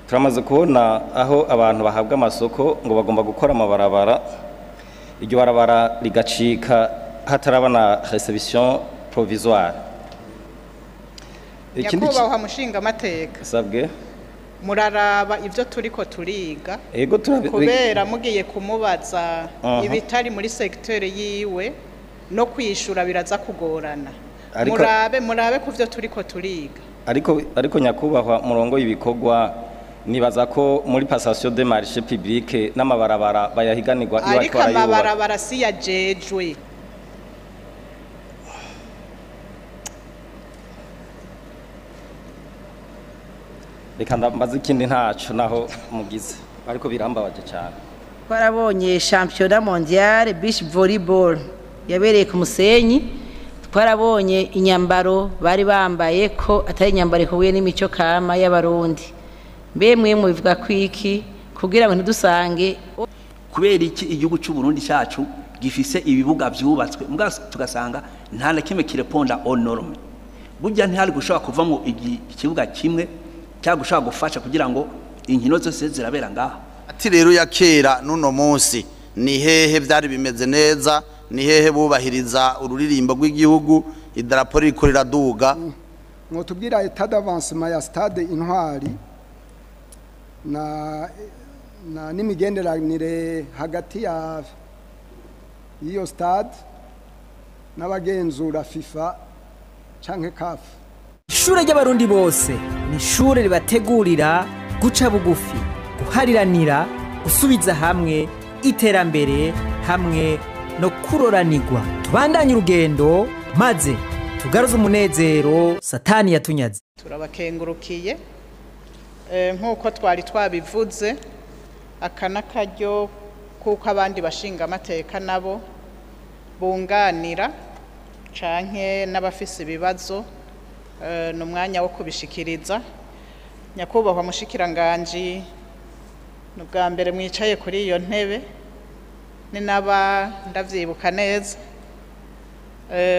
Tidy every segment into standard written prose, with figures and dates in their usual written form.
turamaze kubona aho abantu bahabwa amasoko ngo bagomba gukora amabarabara, iryo barabara rigacika hatarabana reception provisoire. Nyakubahwa mushinga amateka sabwe muraraba ivyo turiko turiga ego kubera mugiye kumubaza ibitari muri secteur yiwe no kwishura biraza kugorana. Murabe kuvyo turiko turiga. Ariko nyakubahwa murongo ibikorwa nibaza ko muri passation de marché public n'amabarabara bayahiganirwa iyo ariko amabarabara si yajejwe. Reka ndambaza ikindi ntaco naho mugize ariko birambabaje cyane. Twarabonye championnat mondial beach volleyball yabereye ku Musenyi, twarabonye inyambaro bari bambaye ko atari inyambaro ihuye n'imico kama y'abarundi. Mbe mwe mubivuga kwiki kugira ngo ntidusange kubera iki igihugu cy'u Burundi cyacu gifise ibibuga vyubatswe mbwa tugasanga nta na kimwe kireponda aux normes. Burya ntihari gushobora kuvamo ikibuga kimwe cyagushaka gufasha kugira ngo inkino zose zirabera ngaha. Ati rero ya kera nuno munsi ni hehe byari bimeze neza, ni hehe bubahiriza ururirimbo rw'igihugu, idarapo riko riraduga. Mwotubwira etat d'avancement ya stade Intwari na n'imigenderanire hagati ya iyo stade n'abagenzura FIFA canke CAF. Ishure ry'abarundi bose ni ishure ribategurira guca bugufi, guhariranira, gusubiza hamwe iterambere hamwe no kuroranirwa. Tubandanye urugendo maze tugaruze umunezero satani yatunyaze. Turabakengurukiye nk'uko twari twabivuze akanakaryo kuko abandi bashinga amateka nabo bunganira canke n'abafise ibibazo n'umwanya wo kubishikiriza. Nyakubahwa mushikiranganje n'ubwa mbere mwicaye kuri iyo ntebe ni naba ndavyibuka neza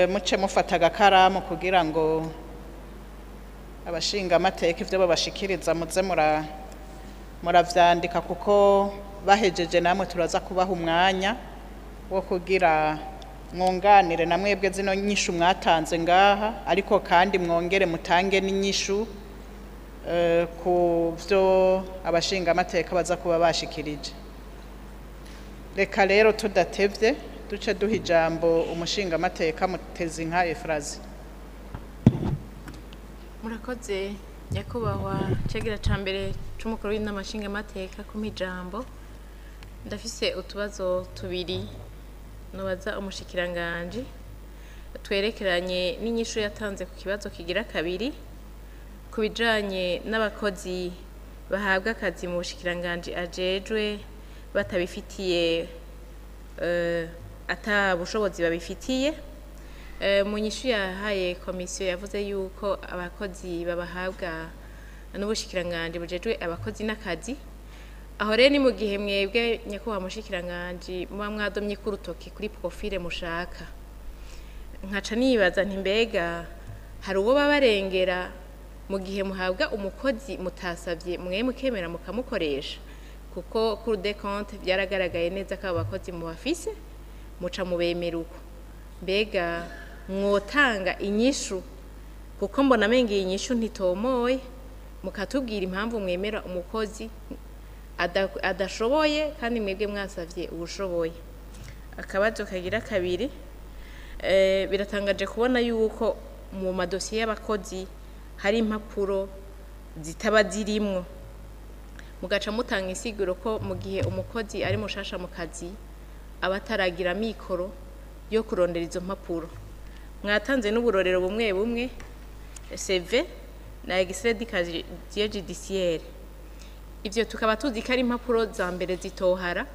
muce mufata agakaramu kugira ngo abashinga amateka ivyo babashikiriza muze muravyandika kuko bahejeje namwe turaza kubaha umwanya wo kugira mwunganire na mwebwe zino nyishu mwatanze ngaha, ariko kandi mwongere mutange n'inyishu ku byo abashinga amateka baza kuba bashikirije. Reka rero tudatevye duce duha ijambo umushinga amateka Mutezinka Efrazi. Murakoze nyakubahwa cegera cambere c'umukuru w'inama nshinga amateka ku mijambo. Ndafise utubazo tubiri nobaza umushikiranganje twerekeranye n'inyishu yatanze ku kibazo kigira kabiri kubijanye n'abakozi bahabwa akazi mu bushikiranganje ajejwe batabifitiye ata bushobozi babifitiye. Mu nyishu yahaye komisiyo yavuze yuko abakozi babahabwa n'ubushikiranganje bujejwe abakozi n'akazi. Aho rero ni mu gihe mwebwe nyakubahwa mushikiranganje muba mwadomye ku rutoki kuri profile mushaka, nkaca nibaza nti mbega hari uwo babarengera mu gihe muhabwa umukozi mutasavye mwe mukemera mukamukoresha, kuko cour des comptes byaragaragaye neza ko abakozi mu bafise muca mubemera uko. Mbega mwotanga inyishu kuko mbona mengi inyishu ntitomoye, mukatubwira impamvu mwemera umukozi adashoboye kandi mwebwe mwasavye ubushoboye. Akabazo kagira kabiri, biratangaje kubona yuko mu madosiye y'abakozi hari impapuro zitaba zirimwo, mugaca mutanga insiguro ko mu gihe umukozi ari mushasha mu kazi abataragira mikoro yo kurondera izo mpapuro. Mwatanze n'uburorero bumwe bumwe CV na extrait d'casier judiciaire. Ivyo tukaba tuzi ko ari impapuro za mbere zitohara.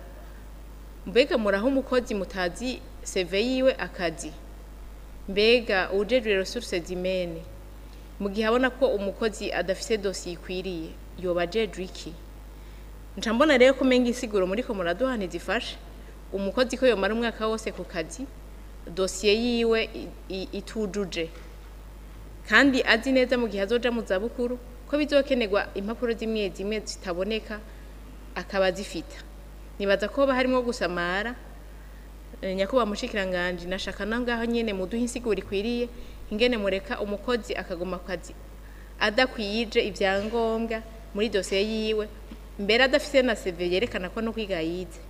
Mbega muraho umukozi mutazi CV yiwe akazi, mbega ujejwe ressources humaines mu gihe abona ko umukozi adafise dossier ikwiriye yobajejwe iki? Nca mbona rero ko menga isiguro muri ko muraduhana zifashe umukozi ko yomara umwaka wose ku kazi dossier yiwe itujuje kandi azi neza mu gihe azoja mu zabukuru ko bizokenerwa impapuro zimwe zimwe zitaboneka akaba zifita nibaza ko harimo gusamara nyakuba mushikiranganje nashaka nangaho nyene muduha insiguro ikwiriye ingene mureka umukozi akagoma kazi adakwije ivyangombwa muri dosiye yiwe mbere adafite na CV yerekana ko no kwiga yize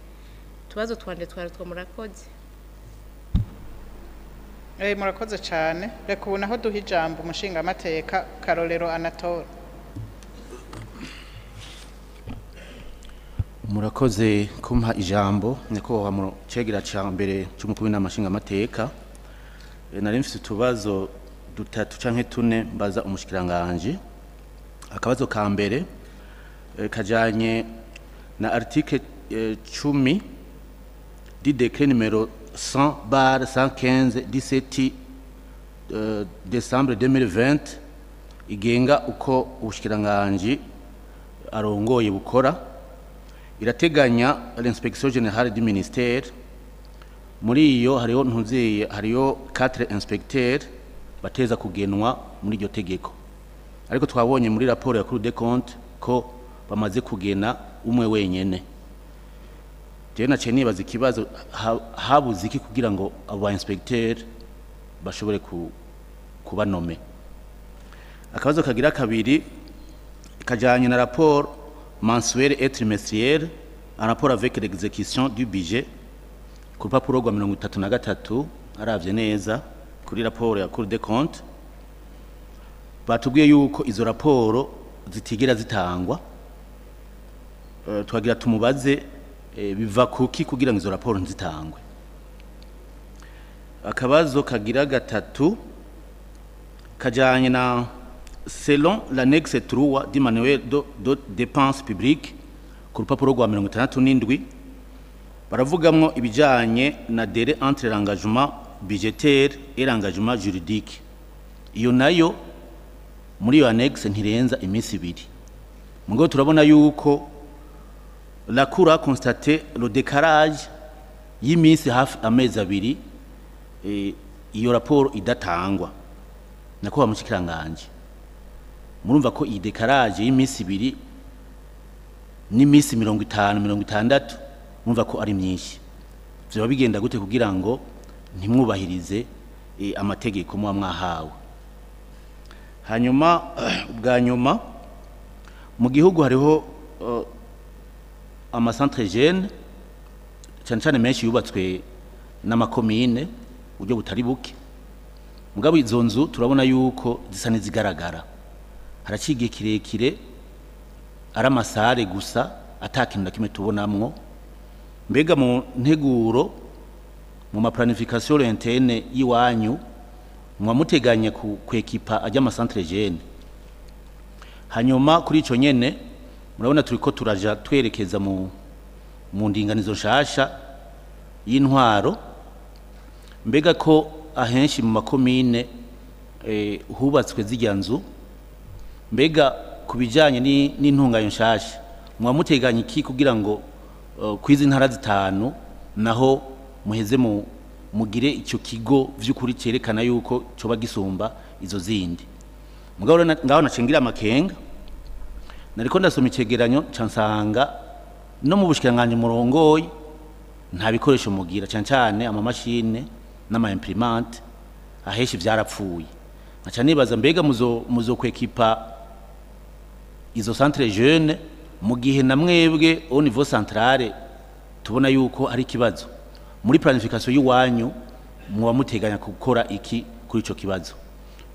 tubazo twanje twaratwo murakoze murakoze cyane reka ubu naho duha ijambo umushinga amateka Karorero Anatole. Murakoze kumpa ijambo nyakubahwa mu cegera ca mbere cy'umukuru n'amashinga amateka. Nari mfite utubazo dutatu canke tune mbaza umushikiranganje. Akabazo ka mbere kajanye na article 10 du décret numéro 100/115 17 décembre 2020 igenga uko ubushikiranganje arongoye bukora. Irateganya l'inspection générale du ministère muri iyo hariho ntuziye hariyo 4 inspecteurs bateza kugenwa muri iryo tegeko ariko twabonye muri raporo ya Cour des comptes ko bamaze kugena umwe wenyene. Je nace nibaza ikibazo habuze iki kugira ngo abo inspecteurs bashobore kubanome. Akabazo kagira kabiri kajanye na rapport mensuel et trimestriel en rapport avec l'exécution du budget ku rupapuro rwa 33 aravye neza kuri raporo ya Cour des comptes batubwiye yuko izo raporo zitigera zitangwa. Twagira tumubaze biva kuki kugira ngo izo raporo nzitangwe. Akabazo kagira gatatu kajanye na selon l'annexe 3 du manuel de dépenses publiques ku rupapuro rwa 67 baravugamwo ibijanye na délai entre l'engagement budgétaire et l'engagement juridique. Iyo nayo muri iyo annexe ntirenza iminsi 2. Mugo turabona yuko la Cour a constaté le décalage y'iminsi hafi amezi 2 iyo raporo idatangwa. Nakuba mushikiranganje murumva ko iyi décalage y'iminsi 2 n'iminsi 50-60 murumva ko ari myinshi. Vyo bigenda gute kugira ngo ntimwubahirize amategeko mu mwahawe. Hanyuma bwa nyuma mu gihugu hariho amacentre jeune cyane menshi yubatswe n'amakomine buryo butari buke. Mugabo izo nzu turabona yuko zisa n'izigaragara. Haracigiye kirekire ari amasare gusa atakintu nakimwe tubonamwo. Mbega mu nteguro mu ma planification interne yiwanyu mwamuteganya kwekipa ajya amacentre jeune. Hanyuma kuri ico nyene murabona turiko turaja twerekeza mu ndinganizo nshasha y'intwaro. Mbega ko ahenshi mu makomine hubatswe zijya nzu, mbega kubijanye n'intungayo nshasha mwamuteganya iki kugira ngo kwizi ntara zitanu naho muheze mugire icyo kigo vy'ukuri cerekana yuko coba gisumba izo zindi. Mugabo ngaho nacengira amakenga nariko ndasoma icegeranyo cansanga no mu bushikiranganje murongoyi nta bikoresho mugira cyane amamashine n'ama imprimante aheshi vyarapfuye. Aca nibaza mbega muzo kwekipa izo centre jeune mu gihe na mwebwe au niveau centrale tubona yuko ari kibazo muri planification yiwanyu muba muteganya gukora iki kuri ico kibazo.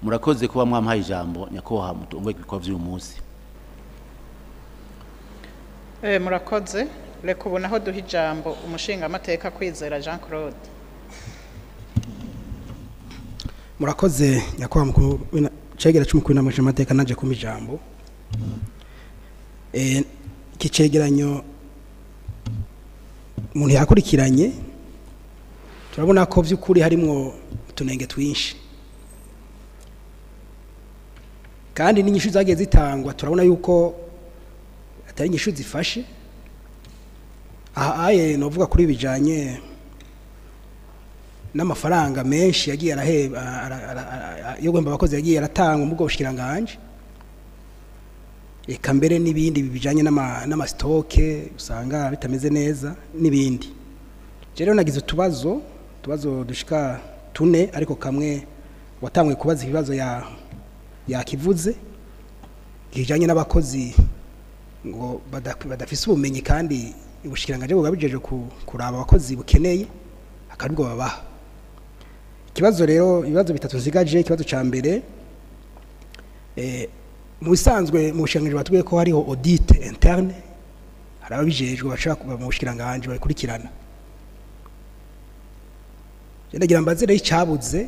Murakoze kuba mwampaye ijambo nyakoha mutongwe kwikwa vy'uyu munsi. Murakoze reka ubu naho duha ijambo umushinga amateka Kwizera Jean Claude. Murakoze nyakoha mukuru cegera cy'umukuru n'amashinga amateka naje kuma ijambo. Ikicegeranyo umuntu yakurikiranye turabona ko by'ukuri harimo utunenge twinshi kandi n'inyishu zagiye zitangwa turabona yuko atari inyishu zifashe. Ahaye novuga kuri bijanye n'amafaranga menshi yagiye araheba yo gwemba abakozi yagiye aratanga mu bwo bushikiranganje eka mbere n'ibindi bijanye n'amasitoke usanga bitameze neza n'ibindi. Rero nagize utubazo dushika 4 ariko kamwe watangwe kubaza ibibazo yakivuze kijanye n'abakozi ngo badafise ubumenyi kandi ubushikiranganje bugabijeje kuraba abakozi bukeneye akaribwo babaha. Ikibazo rero ibibazo bitatu nsigaje. Ikibazo ca mbere mu bisanzwe mu bushikiranganje batubwiye ko hariho audit interne, hari ababijejwe bashaka kuba mu bushikiranganje bakurikirana. Ndagira mbaze rero icyabuze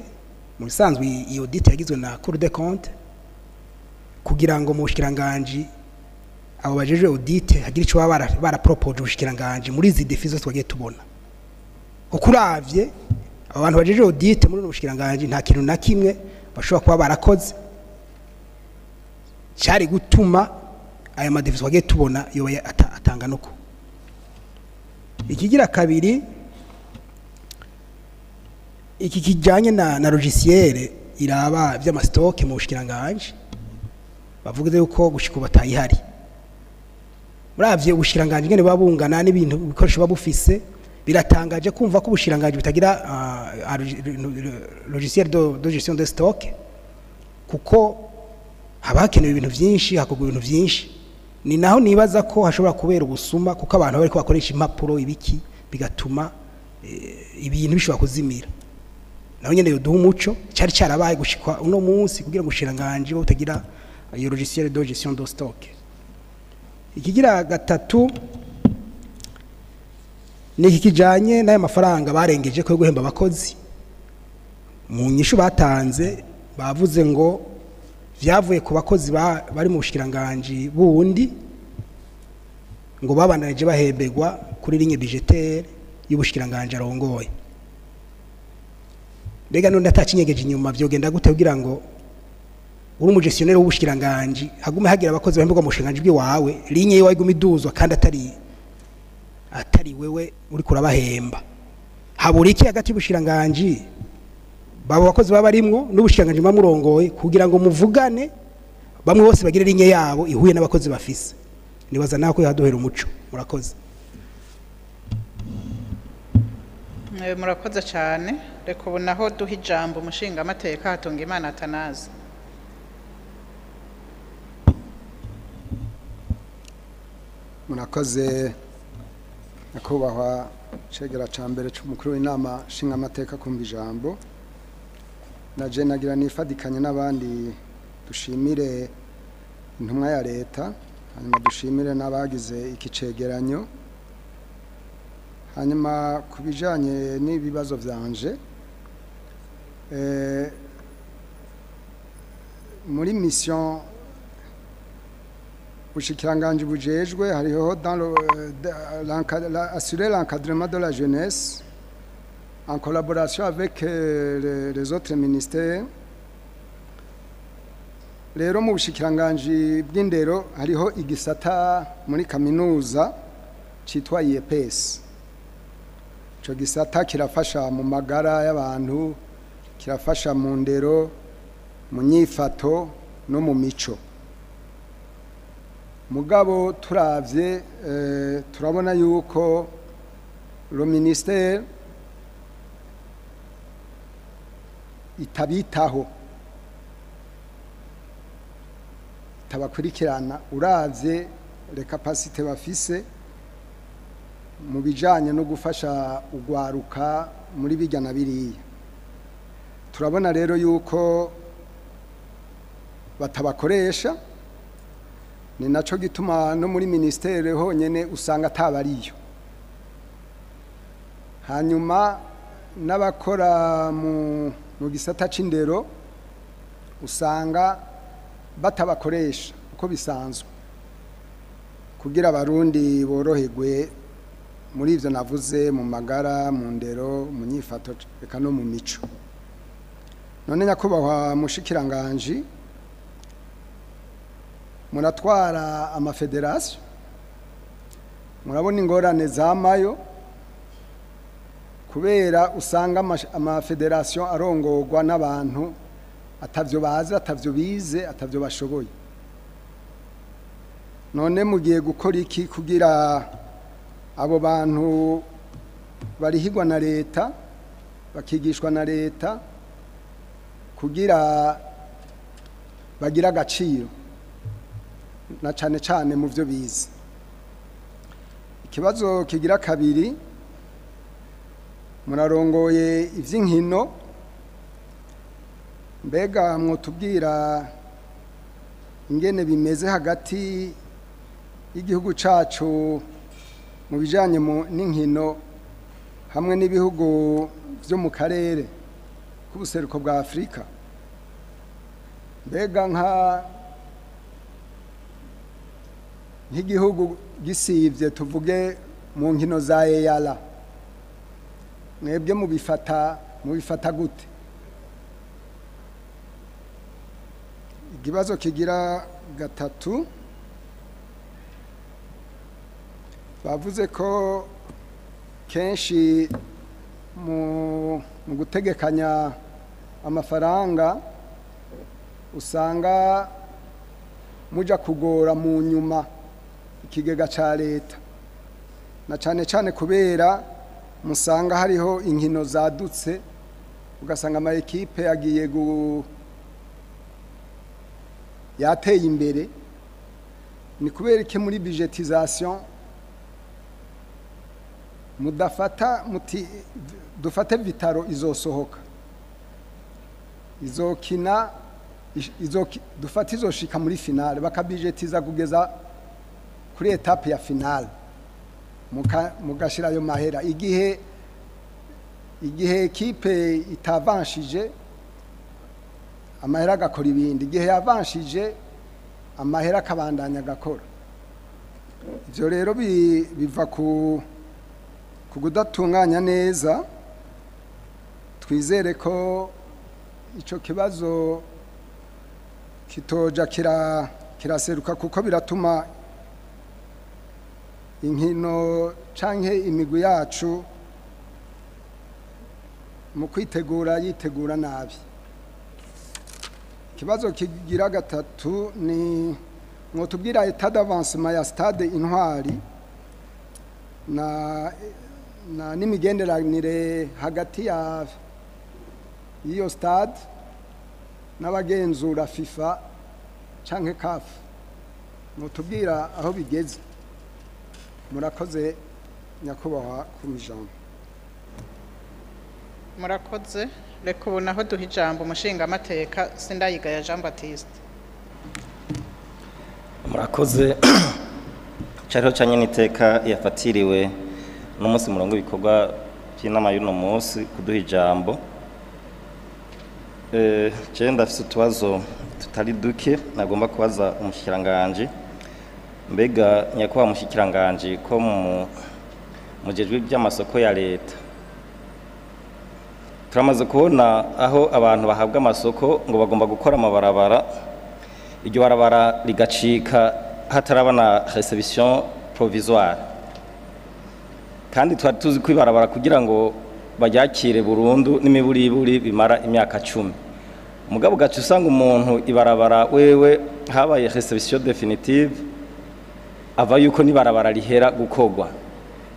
mu bisanzwe iyi audit yagizwe na Cour des comptes kugira ngo mu bushikiranganje abo bajeje audit hagira ico bara propose ubushikiranganje muri izi défis zose twagiye tubona. Ukuravye abantu bajeje audit muri ubushikiranganje nta kintu na kimwe bashobora kuba barakoze cyari gutuma aya ma défis twagiye tubona yo atanga nuko. Ikigira kabiri iki kijanye na logiciel iraba vy'amastoke mu bushikiranganje bavuze yuko gushika batayihari. Muravye ubushikiranganje ngene babungana n'ibintu bikoresho babufise biratangaje kumva ko ubushikiranganje butagira logiciel de gestion de stock kuko habakenewe ibintu vyinshi hakogwa ibintu vyinshi. Ni naho nibaza ko hashobora kubera ubusuma kuko abantu bariko bakoresha impapuro ibiki bigatuma ibintu bishobora kuzimira. Naho nyene yoduha umuco cyari cyarabaye gushikwa uno munsi kugira ngo ubushikiranganje butagira iyo logiciel de gestion de stock. Ikigira gatatu ni ikijanye n'aya mafaranga barengeje ko guhemba abakozi. Mu nyishu batanze bavuze ngo vyavuye ku bakozi bari mu bushikiranganje bundi ngo babandaje bahembegwa kuri ligne budgetaire y'ubushikiranganje arongoye. Mbega none atakinyegeje inyuma vyogenda gute kugira ngo uri umugestionnaire w'ubushikiranganje hagume hagira abakozi bahembegwa mu bushikiranganje bwawe ligne yiwe iguma iduzwa kandi atari wewe uri kurabahemba. Habura iki hagati y'ubushikiranganje babo bakozi baba barimwo n'ubushikiranganje bamurongoye kugira ngo muvugane bamwe bose bagire ligne yabo ihuye n'abakozi bafise. Nibaza nako yaduhera umuco. Murakoze. Murakoze cyane. Reka ubu naho duha ijambo umushinga amateka hatunga Imana Atanazi. Murakoze nyakubahwa cegera ca mbere c'umukuru w'inama nshinga amateka kumva ijambo. Naje nagira nifadikanye n'abandi dushimire intumwa ya leta hanyuma dushimire n'abagize iki cegeranyo. Hanyuma kubijanye n'ibibazo vyanje muri mission ubushikiranganje bujejwe hariho assurer l'encadrement de la jeunesse en collaboration avec les autres ministères. Rero mu bushikiranganje bw'indero hariho igisata muri kaminuza citwa IEPS. Ico gisata kirafasha mu magara y'abantu, kirafasha mu ndero, mu nyifato no mu mico. Mugabo turavye turabona yuko le ministère itabitaho tabakurikirana. Uravye le capacité bafise mu bijanye no gufasha ugwaruka muri bijyana biriya. Turabona rero yuko batabakoresha. Ni naco gituma no muri ministere honyene usanga atabariyo. Hanyuma n'abakora mu gisata c'indero usanga batabakoresha uko bisanzwe kugira abarundi boroherwe muri ivyo navuze mu magara, mu ndero, mu nyifato eka no mu mico. None nyakubahwa mushikiranganje muratwara amafederation, murabona ingorane zamayo kubera usanga amafederation arongorwa n'abantu atavyo bazi, atavyo bize, atavyo bashoboye. none mugiye gukora iki kugira abo bantu barihigwa na leta bakigishwa na leta kugira bagira agaciro na cane cane mu byo bize. Ikibazo kigira kabiri, murarongoye ivy'inkino, mbega mwotubwira ingene bimeze hagati y'igihugu cacu mu bijanye n'inkino hamwe n'ibihugu vyo mu karere k'ubuseruko bwa Afrika. Mbega nk'igihugu gisivye tuvuge mu nkino za EALA, mwebwe mubifata gute? Ikibazo kigira gatatu, bavuze ko kenshi mu gutegekanya amafaranga usanga muja kugora mu nyuma ikigega ca leta, na cane cane kubera musanga hariho inkino zadutse, ugasanga ama ekipe yagiye yateye imbere. Ni kubera iki muri budgetisation mudafata muti dufate Vitaro izosohoka izokina dufate izoshika muri finale bakabudgetiza kugeza kuri etape ya finale mugashira ayo mahera igihe ekipe itavanshije amahera agakora ibindi, igihe yavanshije amahera akabandanya agakora. Ivyo rero biva ku kudatunganya neza. Twizere ko ico kibazo kitoja kiraseruka, kuko biratuma inkino canke imigwi yacu mu yitegura nabi. Ikibazo kigira gatatu ni mwotubwira etat d'avancement ya stade Intwari n'imigenderanire hagati y'iyo stade n'abagenzura FIFA canke CAF, mwotubwira aho bigeze. Murakoze nyakubahwa ku ijambo. Murakoze. Reka ubu naho duha ijambo umushinga amateka Sindayigaya Jean Baptiste. Murakoze. Cyariho cyanye n'iteka yafatiriwe n'umunsi murongo ibikorwa by'inama y'uno munsi kuduha ijambo. Je ndafise utubazo tutari duke nagomba kubaza umushikiranganje. Mbega nyakubahwa mushikiranganje ko mujejwe by'amasoko ya leta turamaze kubona aho abantu bahabwa amasoko ngo bagomba gukora amabarabara, iryo barabara rigacika hatarabana reception provisoire, kandi twari tuzi ko ibarabara kugira ngo baryakire burundu n'imiburiburi bimara imyaka 10. Mugabo gacu usanga umuntu ibarabara wewe habaye reception definitive ava yuko nibarabara rihera gukogwa.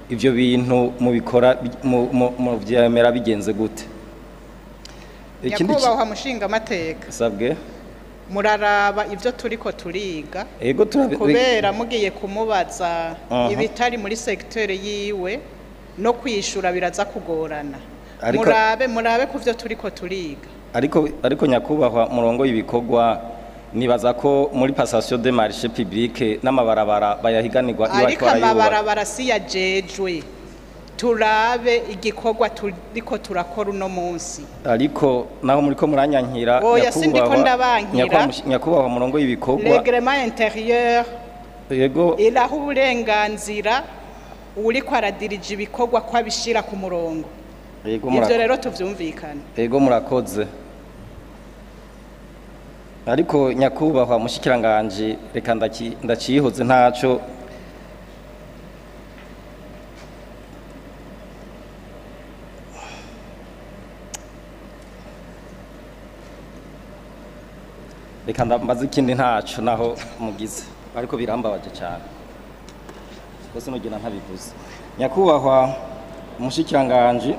Ivyo bintu mubikora mu vyemera bigenze gute? Nyakubahwa mushinga amateka sabwe muraraba ivyo turiko turiga, ego kubera mugiye kumubaza ibitari muri secteur yiwe no kwishura biraza kugorana. Murabe kuvyo turiko turiga. Ariko nyakubahwa murongo y'ibikorwa nibaza ko muri passation de marché public n'amabarabara bayahiganirwa ariko amabarabara si yajejwe. Turabe igikorwa turiko turakora uno munsi. Ariko naho muriko muranyankira nyakubahwa murongo y'ibikorwa reglement intérieur yego iraho uburenganzira uriko aradirije ibikorwa ko abishira ku murongo. Ivyo rero tuvyumvikana. Yego murakoze. Ariko nyakubahwa mushikiranganje reka ndacihoze ntaco reka ndambaza ikindi ntaco naho mugize. ariko birambabaje cyane rwose nugira ntabivuze. Nyakubahwa umushikiranganje,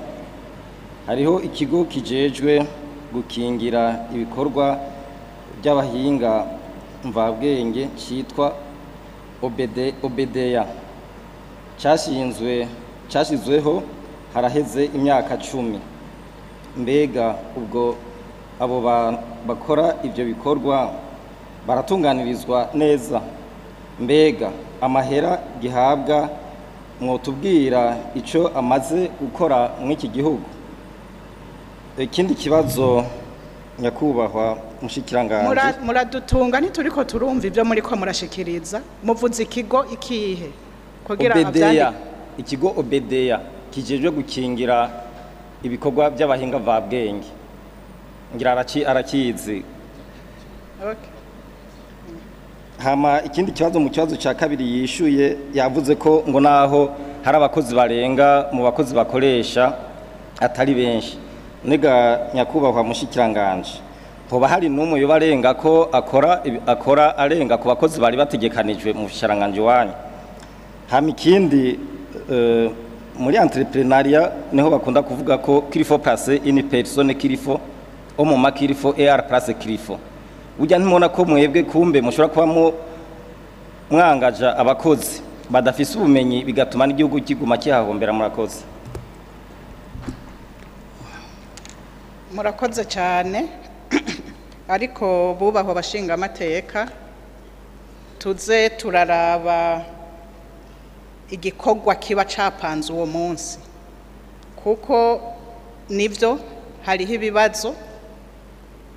hariho ikigo kijejwe gukingira ibikorwa by'abahinga mvabwenge cyitwa obedeya cyashyizweho haraheze imyaka 10. Mbega ubwo abo bakora ibyo bikorwa baratunganirizwa neza? Mbega amahera gihabwa mwotubwira icyo amaze gukora mw'iki gihugu? Ikindi kibazo nyakubahwa mushikiranganje, muradutunga ntituriko turumva ibyo muri ko murashikiriza, muvuze ikigo ikihe kugira Obedeya, ikigo Obedeya kijejwe gukingira ibikorwa by'abahinga mvabwenge, ngira arakizi. Okay. Hama ikindi kibazo mu kibazo cya kabiri yishuye yavuze ko ngo naho hari abakozi barenga mu bakozi bakoresha atari benshi. Niga nyakubahwa mushikiranganje, hoba hari n'umwe yo barenga ko akora arenga ku bakozi bari bategekanijwe mu shiranganje wanyu? Hama ikindi muri entrepreneuria niho bakunda kuvuga ko kilifo place une personne kilifo omoma kilifo er place kilifo. Ujya ntimona ko mwebwe kumbe mushobora kuba mwangaja abakozi badafise ubumenyi bigatuma n'igihugu kiguma kihahombera. Murakoze. Murakoze cyane. Ariko bubaho bashinga amateka, tuze turaraba igikorwa kiba capanze uwo munsi, kuko nivyo hariho ibibazo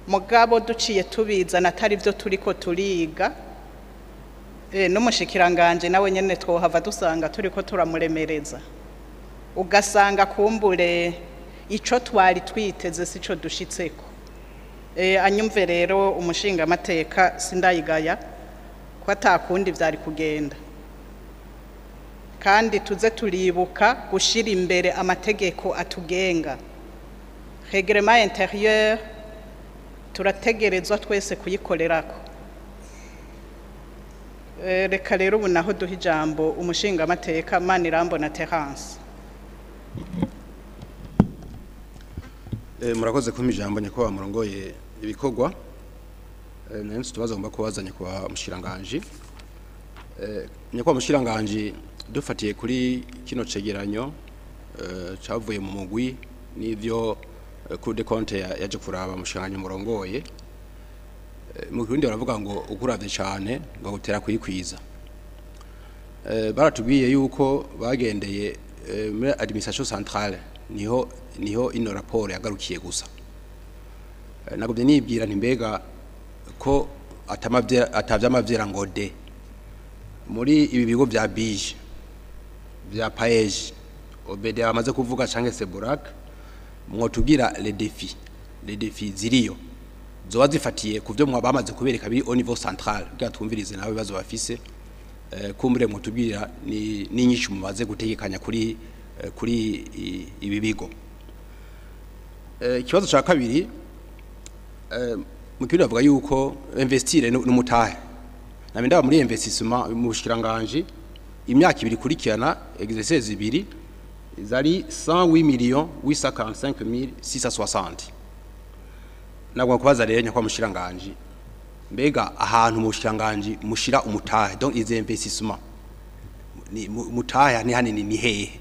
mugabo duciye tubizana atari byo turiko turiga. N'umushikiranganje nawe nyene twohava dusanga turiko turamuremereza, ugasanga kumbure ico twari twiteze sico dushitseko. Anyumve rero umushinga amateka sindayigaya ko atakundi vyari kugenda, kandi tuze turibuka gushira imbere amategeko atugenga. Règlement intérieur turategerezwa twese kuyikorerako. Reka rero ubu naho duha ijambo umushinga amateka Manirambona Terence. Murakoze kumpa ijambo nyakubahwa murongoye ibikorwa. Nansi tubaza ngomba kubazanya kwa mushiranganje. Nyakubahwa mushiranganje, dufatiye kuri kino cegeranyo cavuye mu mugwi n'ivyo Cour des comptes yaje kuraba mushiranganje murongoye, mu Kirundi baravuga ngo ukuravye cyane ngo gutera kuyikwiza. Baratubwiye yuko bagendeye muri administration centrale niho ino raporo yagarukiye gusa. Nagobye nibwira nti mbega ko atavyamavyera ngo de muri ibi bigo bya bije bya paeje obede amaze kuvuga canke Seburak, mwotubwira les défis ziriyo zoba zifatiye kuvyo mwabamaze kubereka biri au niveau central bwa twumvirize nawe bibazo bafise. Kumbure mwotubwira ni nyinshi mumaze gutegekanya kuri ibi bigo. Ikibazo ca kabiri, mukiri bavuga yuko investire n'umutahe. Nabindaba muri investissement mu bushikiranganje imyaka ibiri kurikirana exercice ibiri zari 108,845,660. Nagwa kubaza rero nyakwa mushiranganje, mbega ahantu mushiranganje mushira umutahe donc ize investissement ni mutahe ni hanini ni hehe?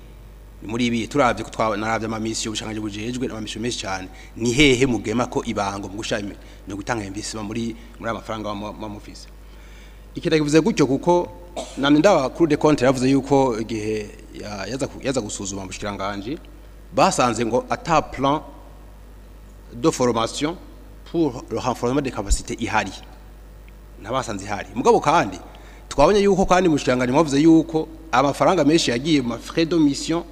Muri ibi turavye ko twanaravye amamisi y'ubushanganje bujejwe n'amamisho menshi cyane, ni hehe mugema ko ibango mu gushame no gutanga investissement muri amafaranga mamufise? Ikiragivuze gutyo kuko namwe ndawa Cour des comptes yavuze yuko igihe yaza gusuzuma mu bushikiranganje basanze ngo ata plan de formation pour le renforcement des capacités ihari, nabasanze ihari. Mugabo kandi twabonye yuko kandi mu bushikiranganje mwavuze yuko amafaranga menshi yagiye mu frais de mission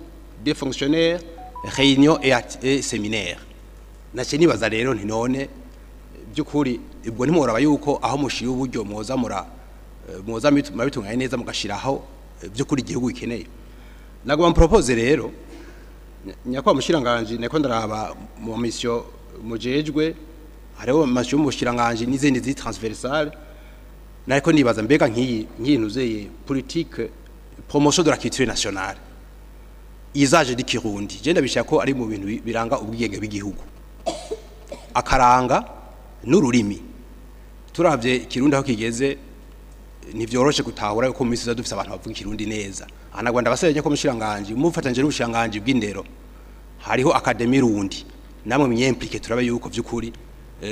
des fonctionnaires, réunions et séminaires. Nace nibaza rero nti none byukuri ubwo ntimuraba yuko aho mushira uburyo mwoza mabitunganye neza mugashiraho byukuri igihugu ikeneye. Nagomba propose rero nyakwa mushiranganje neko ndaraba mu mission mujejwe hariho amashyumu mushiranganje n'izindi zi transversale nariko nibaza mbega nk'iyi nuzeye politique promotion de la culture nationale izaje dikirundi je ndabishaka ko ari mu bintu biranga ubwigenge bw'igihugu akaranga n'ururimi turavye kirundi aho kigeze ntivyoroshe gutahura ko mu misi dufise abantu bavuga ikirundi neza anagwanda basenye ko mushiranganje umufatanje n'ubushiranganje bw'indero hariho academy rundi namwe myemplike turabe yuko vyukuri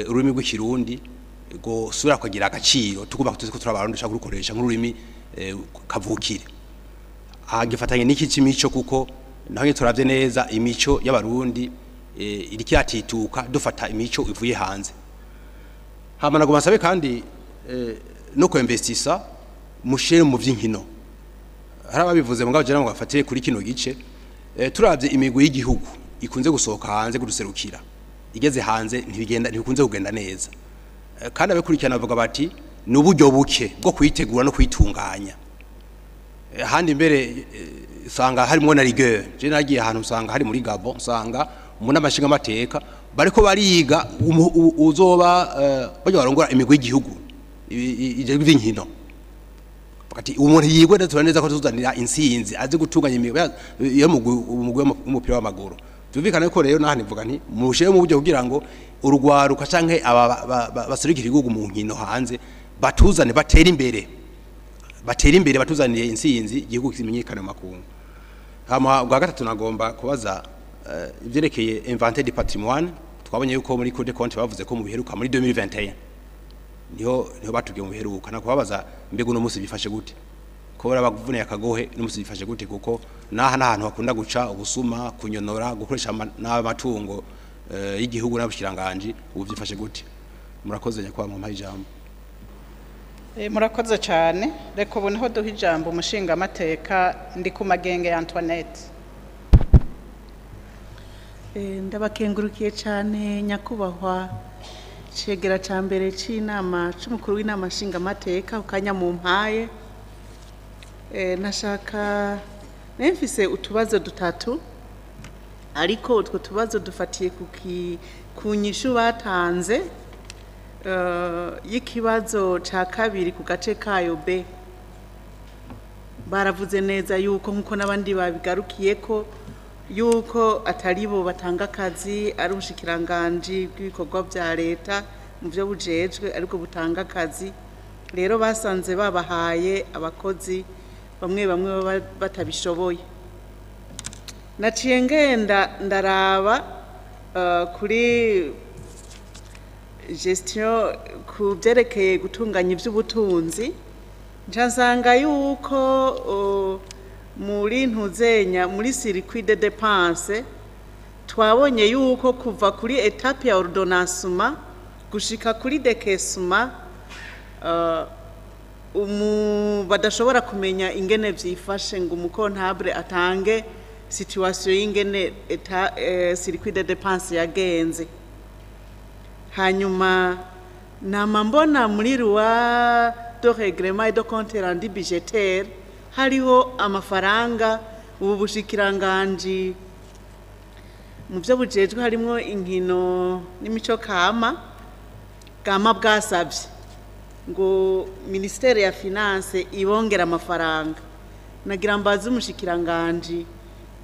ururimi rw'ikirundi go sura kugira agaciro tukuba tuzi ko turabarundi shaka gukoresha nk'ururimi kavukire agifatanye n'iki cimico kuko naho turavye neza imico y'abarundi iri kyatituka dufata imico ivuye hanze hamana ngo basabe kandi no kwinvestisa mushere mu vy'inkino harababivuze mugabo je namwe gafatire kuri kino gice turavye imigwi y'igihugu ikunze gusohoka hanze kuduserukira igeze hanze ntibikunze kugenda neza kandi abekurikirana bavuga bati n'uburyo buke bwo kuyitegura no kuyitunganya handi mbere usanga harimo na rigueur je nagiye ahantu usanga hari muri Gabon usanga umuntu amashinga amateka bariko bariga uzoba bajya barongora imigwi y'igihugu ije by'inkino bakati umuntu yigwe ndatura neza ko tuzanira insinzi azi gutunganya imigwi yo umupira w'amaguru byumvikana ko rero nahani vuga nti mushere mu buryo kugira ngo urugwaruka canke baserukira igihugu mu nkino hanze batuzane batera imbere batuzaniye insinzi igihugu kimenyekana mu makungu hama bwa gatatu nagomba kubaza ivyerekeye inventaire du patrimoine twabonye yuko muri Cour des comptes bavuze ko mu biheruka muri 2021 niho batubwiye mu biheruka nakubabaza mbego no musi bifashe gute ko barabavune akagohe no musi bifashe gute kuko n'ahantu hakunda guca ubusuma kunyonora gukoresha n'amatungo y'igihugu n'abushiranganje ubu byifashe gute murakoze nyakwa mu mpayijambo murakoze cyane reko boneho duha ijambo umushinga amateka ndi ku magenge Antoinette ndabakengurukiye cyane nyakubahwa cegera ca mbere c'inama c'umukuru w'inama nshinga amateka ukanya mu mpaye nashaka nemfise utubazo dutatu ariko utwo tubazo dufatiye ku nyishu batanze y'ikibazo ca kabiri ku gace kayo B baravuze neza yuko nkuko nabandi babigarukiye ko yuko atari bo batanga akazi ari ubushikiranganje bw'ibikorwa bya leta mu byo bujejwe ariko butanga akazi rero basanze babahaye abakozi bamwe batabishoboye naciye ngenda ndaraba kuri gestion ku byerekeye gutunganya iby'ubutunzi nsanga yuko muri ntuzenya muri circuit de dépense twabonye yuko kuva kuri étape ya ordonnancement gushika kuri décaissement badashobora kumenya ingene vyifashe ngo umukontable atange situation y'ingene circuit de dépense yagenze hanyuma nama mbona muri loi de règlement et de compte rendu budgétaire hariho amafaranga ubu bushikiranganje mu byo bujejwe harimo inkino n'imico kama bwasabye ngo ministère ya finance ibongera amafaranga nagira mbaza umushikiranganje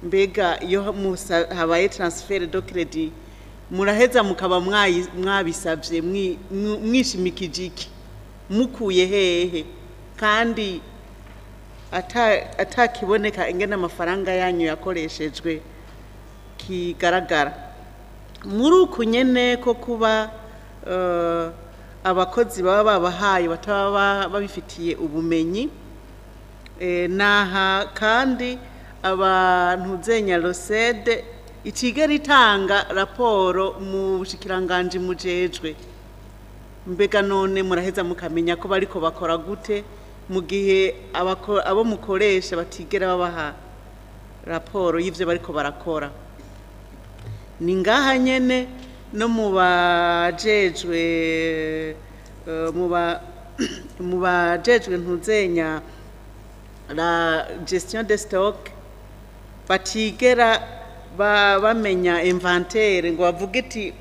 mbega iyo habaye transfert de crédit muraheza mukaba mwabisabye mwishimikijiki mukuye hehe kandi atakiboneka ingene amafaranga yanyu yakoreshejwe kigaragara muri uku nyene ko kuba abakozi baba babahaye bataba babifitiye ubumenyi naha kandi abantu zenya rosede itigera itanga raporo mu bushikiranganje mujejwe mbega none muraheza mukamenya ko bariko bakora gute mu gihe abo mukoresha batigera babaha raporo y'ivyo bariko barakora ni ngaha nyene no mu bajejwe ntuzenya la gestion des stocks batigera bamenya inventaire ngo bavuge iti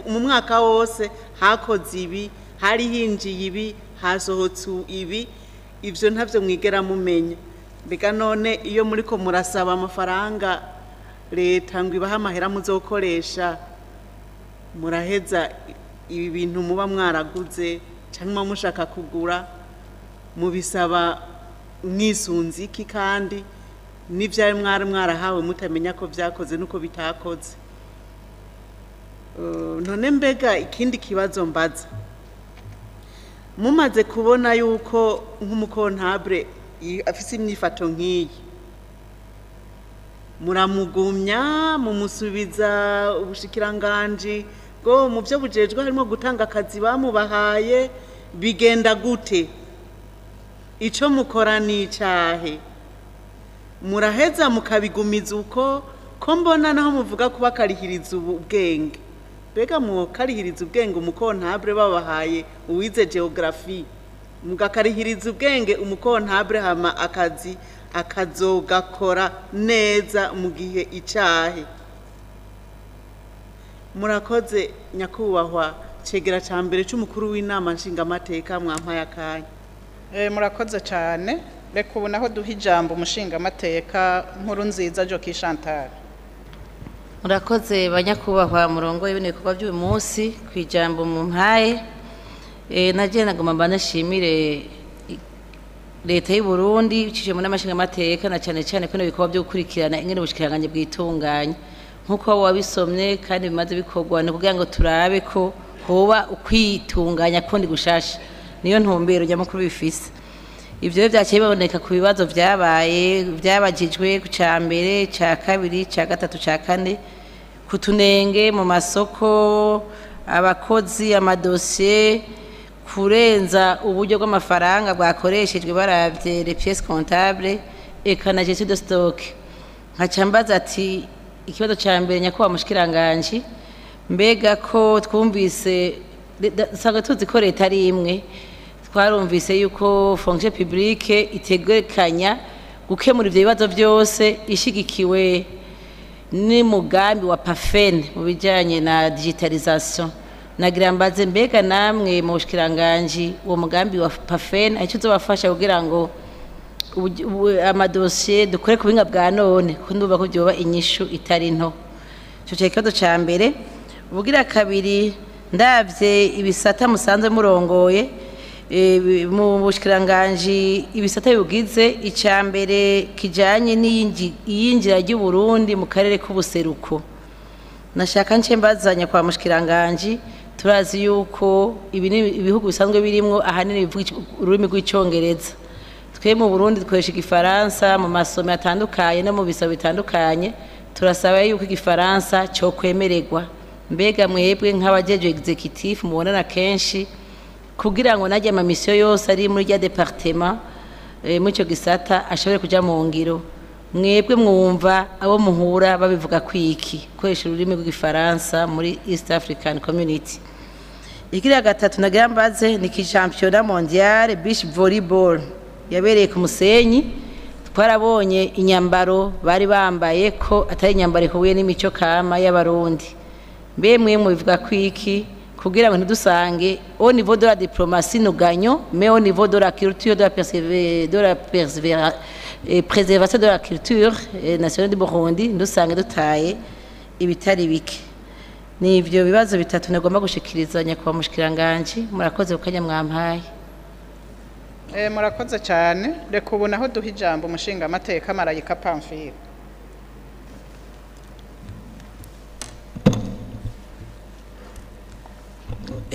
mu mwaka wose hakoze ibi hari hinjiye ibi hasohotse ibi ivyo ntavyo mwigera mumenya mbega none iyo muriko murasaba amafaranga leta ngo ibaha amahera muzokoresha muraheza ibi bintu muba mwaraguze cyangwa mushaka kugura mubisaba mwisunzi iki kandi n'ivyari mwarahawe mutamenya ko vyakoze nuko bitakoze. None mbega ikindi kibazo mbaza mumaze kubona yuko nk'umukontable afise imyifato nk'iyi muramugumya mumusubiza ubushikiranganje ngo mu byo bujejwe harimo gutanga akazi bamubahaye bigenda gute ico mukora ni cyahe muraheza mukabigumiza uko ko mbona naho muvuga kuba karihiriza ubwenge bega mu karihiriza ubwenge umukontable babahaye uwize geography mugakarihiriza ubwenge umukontable hama akazi akazogakora neza mu gihe icahe. Murakoze nyakubahwa cegera ca mbere c'umukuru w'inama nshingamateka mwampaye akanya. Murakoze cyane reka ubu naho duha ijambo umushingamateka nkuru nziza Joki Chantal. Murakoze banyakubahwa murongo y'ibintu bikorwa by'uyu munsi ku ijambo mu mpaye nagiye nagomba mbanashimire leta y'u Burundi cije mu n'amashingamateka na cyane cyane ko ibikorwa byo gukurikirana ingene ubushikiranganje bwitunganye nkuko wabisomye kandi bimaze bikorwa no kugira ngo turabe ko hoba ukwitunganya kundi gushasha niyo ntumbero nyamukuru bifise. Ivyo byaciye baboneka ku bibazo byabaye byabajijwe ku ca mbere ca kabiri ca gatatu ca kane kutunenge mu masoko abakozi amadosiye kurenza uburyo bw'amafaranga bwakoreshejwe baravye les pièces comptables eka na gestion de stock. Nkacambaza ati ikibazo ca mbere nyakubahwa mushikiranganje mbega ko twumvise sanga tuzi ko leta ari imwe twarumvise yuko fonction publique itegekanya gukemura ivyo bibazo byose ishigikiwe ni mugambi wa PAFEN mu bijanye na digitalisation. Nagira mbaze mbega namwe mu bushikiranganje uwo mugambi wa PAFEN aho uzobafasha kugira ngo amadosiye dukore ku binga bwa none ko ndumva ko byoba inyishu itari nto. Cyo cy'ikibazo ca mbere. Ubugira kabiri ndavye ibisata musanze murongoye mu bushikiranganje ibisata bigize icya mbere kijanye n'iyinjira ry'u Burundi mu karere k'ubuseruko. Nashaka nce mbazanya kwa mushikiranganje turazi yuko ibihugu bisanzwe birimwo ahanini bivuga ururimi rw'icongereza. Twe mu Burundi dukoresha igifaransa mu masomo atandukanye no mu bisabo bitandukanye turasaba yuko igifaransa cyo kwemererwa. Mbega mwebwe nk'abajeje executive mubonana kenshi kugira ngo najye ama mission yose ari muri rya departement mu cyo gisata ashobore kuja mu ngiro mwebwe mwumva abo muhura babivuga kwiki koresha ururimi rw'igifaransa muri East African Community. Igira gatatu nagira mbaze ni ki championnat mondial beach volleyball yabereye ku Musenyi twarabonye inyambaro bari bambaye ko atari inyambaro ihuye n'imico kama y'abarundi. Mbe mwe mubivuga kwiki kugira ngo ntidusange au niveau de la diplomatie nous gagnons mais au niveau de la culture de la préservation de la culture nationale du Burundi ndusange dutaye ibitari bike. Ni ivyo bibazo bitatu nagomba gushikirizanya kwa mushikiranganje. Murakoze ukanya mwampaye. Murakoze cyane reka ubu naho duha ijambo umushingamateka Marayika Pamphile.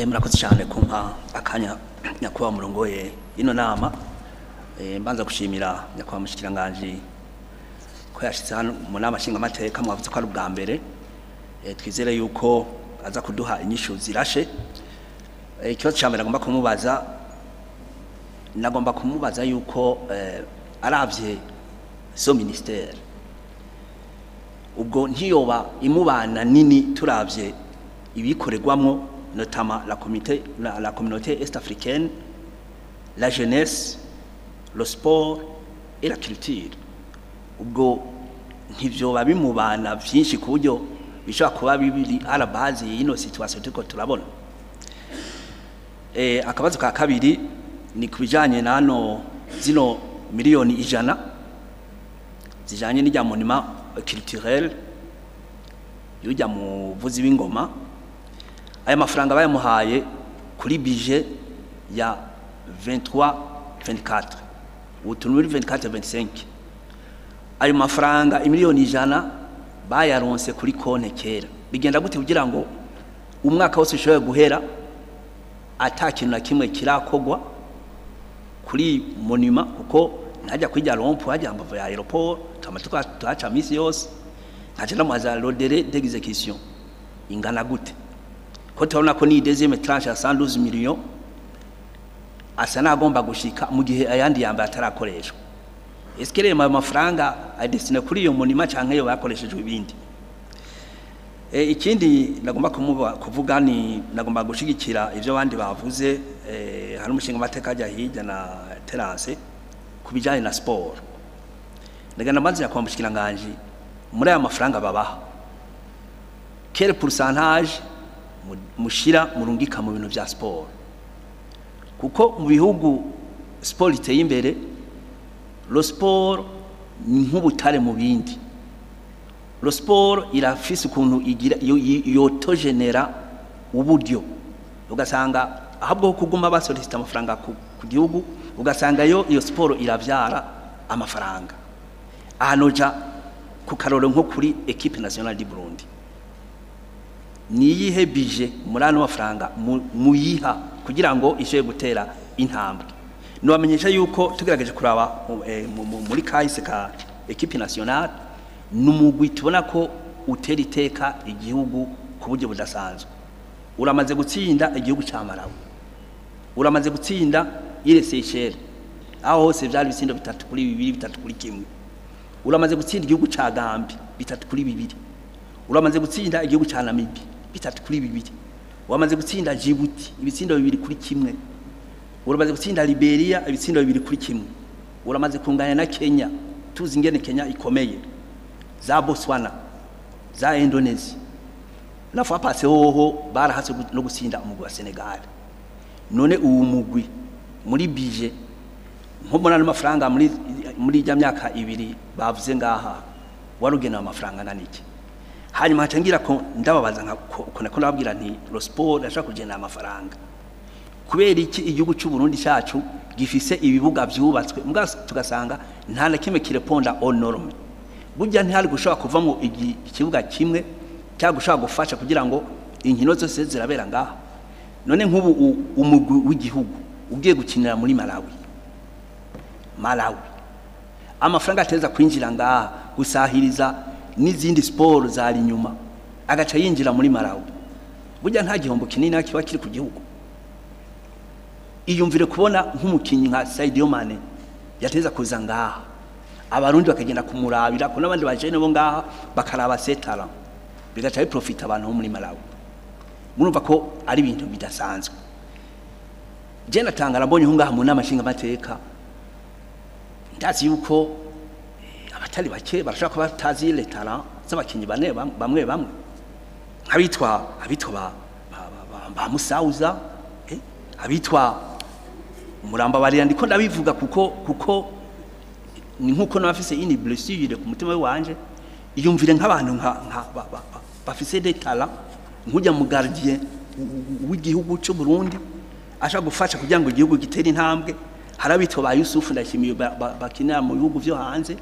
Murakoze cyane kumpa akanya nyakubahwa murongoye ino nama. Mbanza gushimira nyakubahwa mushikiranganje ko yashitse hano mu nama nshingamateka mwavuze ko ari ubwa mbere. Twizere yuko aza kuduha inyishu zirashe. Ikibazo cya mbere nagomba kumubaza yuko aravye so ministère ubwo ntiyoba imubana nini turavye ibikorerwamwo notamment la communauté est-africaine, la jeunesse, le sport et la culture. Ubwo ntivyoba bimubana vyinshi ku buryo bishobora kuba bibiri à la base y'ino situation turiko turabona. Akabazo ka kabiri ni kubijanye nano zino miliyoni 100 zijanye n'ijya monument culturel y'ujya mu vuzi w'ingoma. Aya mafaranga bayamuhaye kuri budget ya 23-24 utuntu muri 24-25. Ayo mafaranga imiliyoni 100 bayaronse kuri konte kera. Bigenda gute kugira ngo umwaka wose ushoboye guhera atakintu na kimwe kirakogwa kuri monument, kuko najya kwijya rompo hajya ambavu ya aeroport tamatuka tuacha misi yose nkagenda mu za rodere d'exécution ingana gute, ko tubona ko ni deuxième tranche ya 112 millions asa nagomba gushika mu gihe ayandi yamba atarakoreshwa. Est-ce que mafaranga adestina kuri iyo monument canke yo bakoreshejwe ibindi? Ikindi nagomba kuvuga ni nagomba gushigikira ivyo bandi bavuze. Hari umushinga amateka ajya hirya na terrasse kubijanye na sport. Ndagenda mbanze yakwa mushikiranganje muri aya mafaranga babaha quel pourcentage mushira murungika mu bintu vya sport, kuko mu bihugu sport iteye imbere lo sport ni nk'ubutare mu bindi. Lo sport irafise ukuntu igira yotogenera uburyo, ugasanga ahabwo kuguma basolicita amafaranga ku gihugu, ugasanga iyo sport iravyara amafaranga. Ahanoja ku karoro nko kuri equipe nationale du Burundi niyihe budget muri ano mafaranga muyiha kugira ngo ishoye gutera intambwe. No bamenyesha yuko tugerageje kuraba muri kahise ka equipe nationale numugwi tubona ko utera iteka igihugu ku buryo budasanzwe. Uramaze gutsinda igihugu ca Malawi, uramaze gutsinda ile Seychelles, aho hose byari bitsindo 3-2 3-1. Uramaze gutsinda igihugu ca Gambia 3-2. Uramaze gutsinda igihugu ca Namibia 3-2. Uramaze gutsinda Djibouti ibitsindo 2-1. Uramaze gutsinda Liberia ibitsindo 2-1. Uramaze kunganya na Kenya, tuzi ingene Kenya ikomeye, za Botswana, za Indonesia. La fois passée hoho barahase no gutsinda umugwi wa Senegal. None uwo mugwi muri budget nko mbona n'amafaranga muri ya myaka 2 bavuze ngaha warugena amafaranga naniki. Hanyuma hatangira ko ndababaza nko nababwira nti lo sport ashaka kugena amafaranga kubera iki igihugu cy'u Burundi cyacu gifise ibibuga byubatswe mbwa tugasanga nta na kimwe kireponda au norme. Burya ntihari gushaka kuvamo ikibuga kimwe cyangwa gushaka gufasha kugira ngo inkino zose zirabera ngaha. None nk'ubu umugwi w'igihugu ugiye gukinira muri Malawi amafaranga ateza kwinjira ngaha gusahiriza n'izindi sport zari nyuma agaca yinjira muri Malawi. Burya nta gihombo kinini akiba kiri ku gihugu. Iyumvire kubona nk'umukinyi nka Sadio Mane yateza kuza ngaha, abarundi bakagenda kumurabira ko n'abandi bajene bo ngaha bakaraba setara bigaca biprofita abantu bo muri Malawi. Murumva ko ari ibintu bidasanzwe. Je natangara mbonye ngaha mu namashinga amateka ndazi yuko abatari bake barashaka kuba batazi ile talent z'abakinyi bamwe nk'abitwa ba Musauza, abitwa Muramba barira ndiko ndabivuga kuko ni nkuko nafise ini blessure ku mutima wanje. Iyumvire nk'abantu bafise des talents nkujya mu gardien w'igihugu cy'u Burundi ashaka gufasha kugira ngo igihugu gitere intambwe. Harabitwa ba Yusufu Ndashimiye bakinira mu bihugu byo hanze,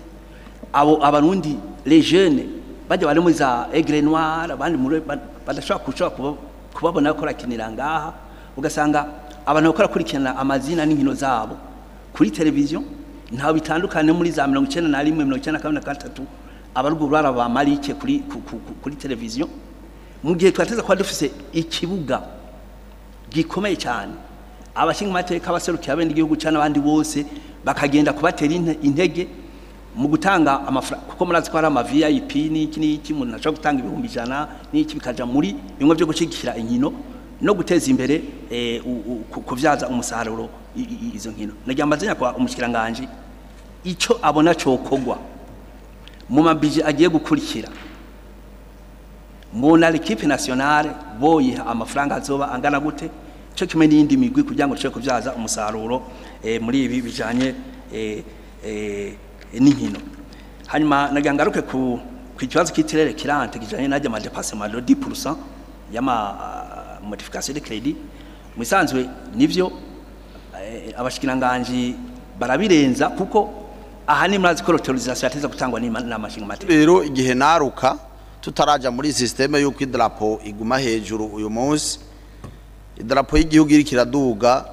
abo abarundi les jeunes bajya bari muri za Aigle Noir, abandi muri badashaka kubabona ko rakinira ngaha. Ugasanga abantu bakora kurikirana amazina n'inkino zabo kuri television ntaho bitandukanye muri za 91 93 abaruguru baraba Malike kuri television. Mu gihe twateza kwa dufise ikibuga gikomeye cyane, abashinga amateka baserukiye abandi igihugu cyane abandi bose bakagenda kubatera intege mu gutanga amafaranga, kuko murazi ko ari ama VIP n'iki umuntu ashaka gutanga 100 n'iki bikaja muri bimwe byo gushigikira inkino no guteza imbere kuvyaza umusaruro izo nkino. Nagyambazenya kwa umushikiranganje ico abona cokogwa mu mabije agiye gukurikira mu na l'équipe nationale boyiha amafaranga azoba angana gute, cyo kimwe n'indi migwi kugira ngo dushobore kubyaza umusaruro muri ibi bijanye n'inkino. Hanyuma nagangaruke ku kibazo kitirere kirante kijanye n'ajya ma dépassement de 10% y'ama modification de crédit. Musanzwe nivyo abashikiranganje barabirenza kuko aha ni murazi ko autorisation yateza gutangwa n'amashinga mateka. Rero igihe naruka tutaraja muri systeme y'uko idrapo iguma hejuru uyu munsi, idrapo y'igihugu iri kiraduga,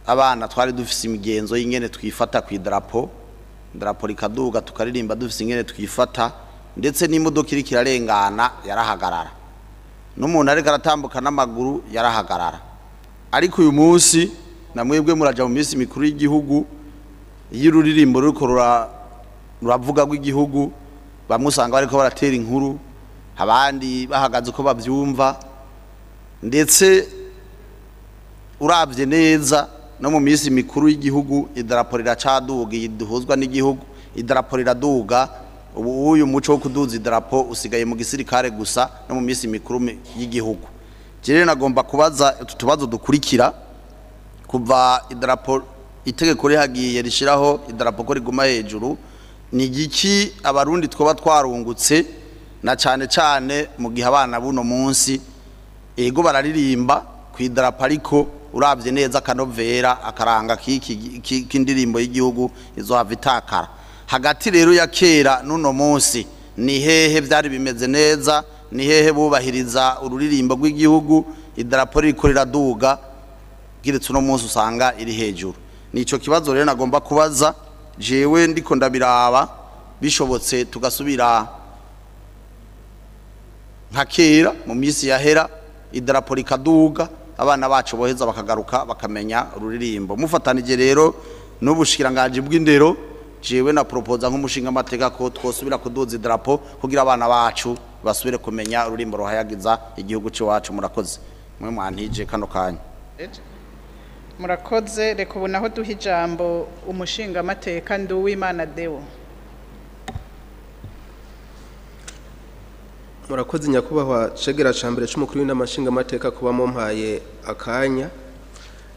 abana twari dufise imigenzo y'ingene twifata ku idrapo rikaduga tukaririmba dufise ingene twifata, ndetse n'imodoka iri kirarengana yarahagarara, n'umuntu ariko aratambuka n'amaguru yarahagarara. Ariko uyu munsi namwebwe muraja mu minsi mikuru y'igihugu, y'ururirimbo ruriko ruravuga rw'igihugu, bamwe usanga bariko baratera inkuru, abandi bahagaze uko bavyumva, ndetse uravye neza no mu minsi mikuru y'igihugu idarapo riracaduga, iduhuzwa n'igihugu idarapo riraduga. Ubu uyu muco wo kuduza idarapo usigaye mu gisirikare gusa no mu minsi mikuru y'igihugu. Jere nagomba kubaza utubazo dukurikira, kuva idarapo itegeko rihagiye rishiraho idarapo ko riguma hejuru, ni igiki abarundi twoba twarungutse, na cane cane mu gihe abana buno munsi ego bararirimba ku idarapo, ariko uravye neza kanovera akaranga k'indirimbo y'igihugu izohava itakara. Hagati rero ya kera n'uno munsi ni hehe vyari bimeze neza, ni hehe bubahiriza ururirimbo rw'igihugu, idarapo riko riraduga giretse uno munsi usanga iri hejuru? Nico kibazo rero nagomba kubaza jewe ndiko ndabiraba, bishobotse tugasubira nka kera mu minsi yahera, idarapo rikaduga, abana bacu boheza bakagaruka bakamenya ururirimbo. Mufatanije rero n'ubushikiranganje bw'indero, jewe na proposa nk'umushinga amateka ko twosubira kuduza idarapo kugira abana bacu basubire kumenya ururimbo ruhayagiza igihugu cyacu. Murakoze mwe mwantije kano kanya. Murakoze. Reka ubu naho duha ijambo umushinga amateka Nduwimana Deo. Murakoze nyakubahwa cegera cambere c'umukuru n'amashinga amateka kuba mumpaye akanya.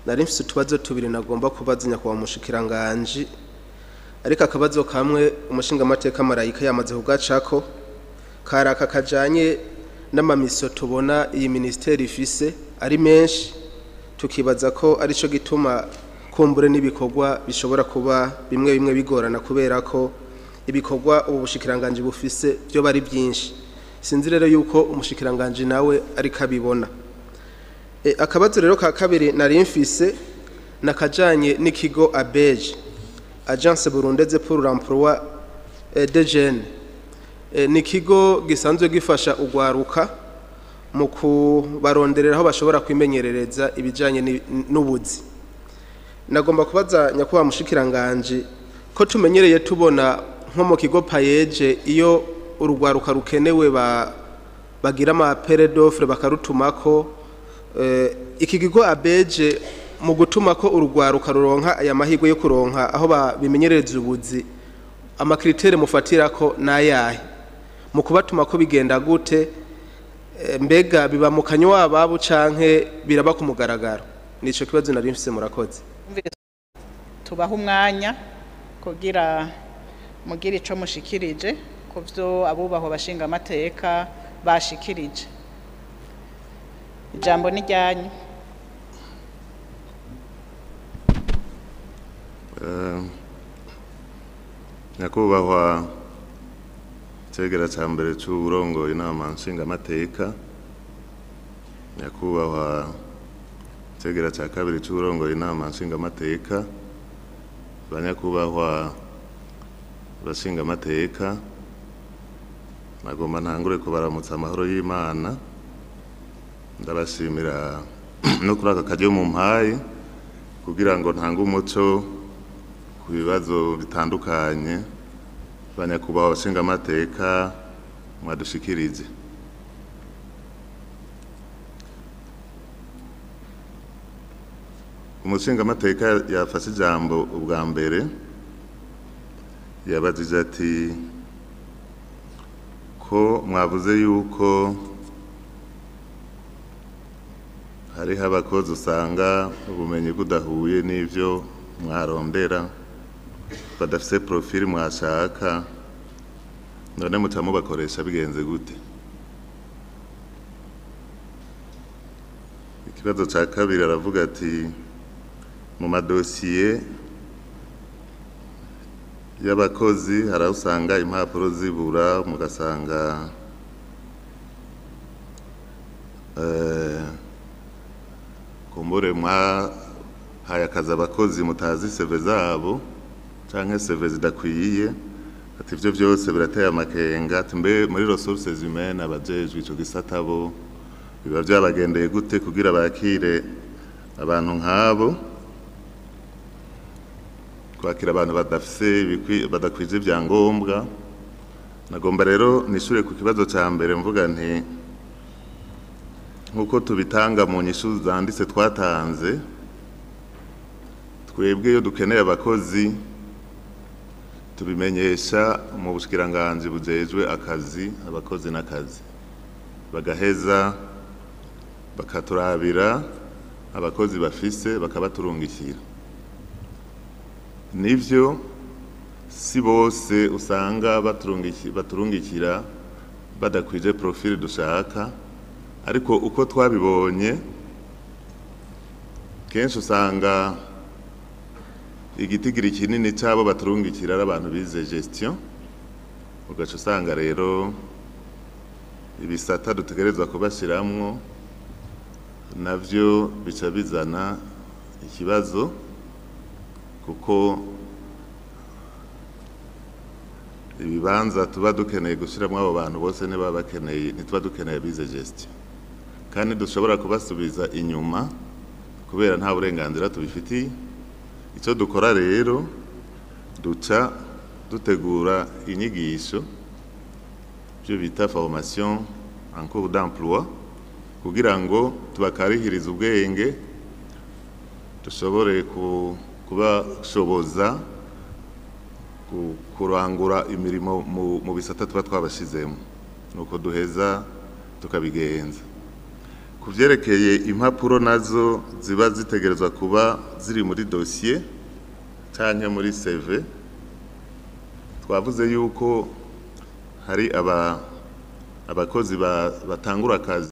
Nari mfise utubazo tubiri nagomba kubaza nyakubahwa mushikiranganje, ariko akabazo kamwe umushinga amateka Marayika yamaze kugacako, karaka kajanye n'amamiso tubona iyi ministeri ifise ari menshi, tukibaza ko ari cyo gituma kumbure n'ibikorwa bishobora kuba bimwe bimwe bigorana, kubera ko ibikorwa ubu bushikiranganje bufise byo bari byinshi. Sinzi rero yuko umushikiranganje nawe ari kabibona. Akabazo rero ka kabiri nari mfise nakajanye n'ikigo ABEJ, Agence Burundaise pour l'Emploi des Jeunes. Ni kigo gisanzwe gifasha ugwaruka mu kubaronderera aho bashobora kwimenyerereza ibijanye n'ubuzi. Nagomba kubaza nyakubahwa mushikiranganje ko tumenyereye tubona nko mu kigo payeje iyo urugwaruka rukenewe bagira ama pere d'offre bakarutumako, iki kigo ABEJ mu gutuma ko urugwaruka ruronka aya mahirwe yo kuronka aho babimenyerereza ubuzi, amakritere mufatira ko nayahe mu kubatuma ko bigenda gute, mbega biba mu kanywa babo canke biraba ku mugaragaro? Nico kibazo nari mfise. Murakoze. Tubaha umwanya kugira mugira ico mushikirije kuvyo abubaho bashinga amateka bashikirije. Ijambo ni ryanyu. Nyakubahwa cegera cambere c'uburongoye inama nshinga amateka, nyakubahwa cegera ca kabiri c'uburongoye inama nshinga amateka, banyakubahwa bashinga amateka, nagomba ntangure kubaramutsa amahoro y'Imana, ndabashimira no kuri aka karyo mu mpaye kugira ngo ntange umuco ku bibazo bitandukanye banyakubahwa bashinga amateka mwadushikirize. Umushinga amateka yafashe ijambo ubwa mbere, yabajije ati ko mwavuze yuko hariho abakozi usanga ubumenyi budahuye n'ivyo mwarondera badafise profili mwashaka none muca mubakoresha bigenze gute? Ikibazo ca kabiri aravuga ati mu madosiye y'abakozi hari aho usanga impapuro zibura mugasanga kumbure mwahaye akazi abakozi mutazi seve zabo canke seve zidakwiye ati ivyo vyose birateye amakenga ati mbe muri ressources humaines abajejwe ico gisata bo biba vyabagendeye gute kugira bakire abantu nk'abo kwakira abantu badakwije ibyangombwa. Nagomba rero nishure ku kibazo ca mbere mvuga nti nkuko tubitanga mu nyishu zanditse twatanze twebwe iyo dukeneye abakozi tubimenyesha mu bushikiranganji bujejwe akazi abakozi n'akazi bagaheza bakaturabira abakozi bafise bakabaturungikira. Nivyo si bose usanga baturungikira badakwije profile dushaka, ariko uko twabibonye kenshi usanga igitigiri kinini cyabo baturungikira ari abantu bize gestion, ugaca usanga rero ibisata dutegerezwa kubashiramwo navyo bica bizana ikibazo kuko ibibanza tuba dukeneye gushiramwo abo bantu bose ntituba dukeneye bize gestion kandi dushobora kubasubiza inyuma kubera nta burenganzira tubifitiye. Icyo dukora rero duca dutegura inyigisho byo bita formation en cours d'emploi kugira ngo tubakarihirize ubwenge dushobore kubashoboza kurangura imirimo mu bisata tuba twabashizemo nuko duheza tukabigenza. Ku vyerekeye impapuro nazo ziba zitegerezwa kuba ziri muri dossier canke muri CV, twavuze yuko hari abakozi batangura akazi